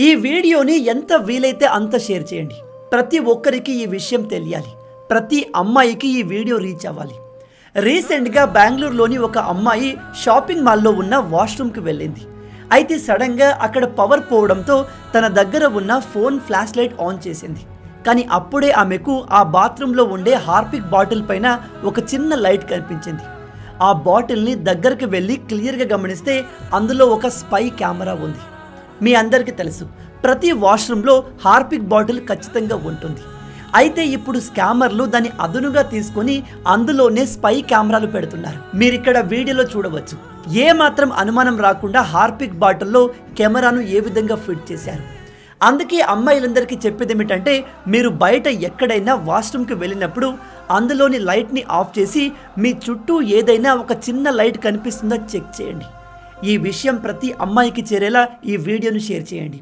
ఈ వీడియోని ఎంత వీలైతే అంత షేర్ చేయండి. ప్రతి ఒక్కరికి ఈ విషయం తెలియాలి. ప్రతి అమ్మాయికి ఈ వీడియో రీచ్ అవ్వాలి. రీసెంట్గా బెంగళూరులోని ఒక అమ్మాయి షాపింగ్ మాల్లో ఉన్న వాష్రూమ్కి వెళ్ళింది. అయితే సడన్గా అక్కడ పవర్ పోవడంతో తన దగ్గర ఉన్న ఫోన్ ఫ్లాష్ లైట్ ఆన్ చేసింది. కానీ అప్పుడే ఆమెకు ఆ బాత్రూంలో ఉండే హార్పిక్ బాటిల్ పైన ఒక చిన్న లైట్ కనిపించింది. ఆ బాటిల్ని దగ్గరికి వెళ్ళి క్లియర్గా గమనిస్తే అందులో ఒక స్పై కెమెరా ఉంది. మీ అందరికీ తెలుసు, ప్రతి వాష్రూమ్లో హార్పిక్ బాటిల్ ఖచ్చితంగా ఉంటుంది. అయితే ఇప్పుడు స్కామర్లు దాన్ని అదునుగా తీసుకొని అందులోనే స్పై కెమెరాలు పెడుతున్నారు. మీరు ఇక్కడ వీడియోలో చూడవచ్చు. ఏ మాత్రం అనుమానం రాకుండా హార్పిక్ బాటిల్లో కెమెరాను ఏ విధంగా ఫిట్ చేశారు. అందుకే అమ్మాయిలందరికీ చెప్పేది ఏమిటంటే, మీరు బయట ఎక్కడైనా వాష్రూమ్కి వెళ్ళినప్పుడు అందులోని లైట్ని ఆఫ్ చేసి మీ చుట్టూ ఏదైనా ఒక చిన్న లైట్ కనిపిస్తుందో చెక్ చేయండి. ఈ విషయం ప్రతి అమ్మాయికి చేరేలా ఈ వీడియోను షేర్ చేయండి.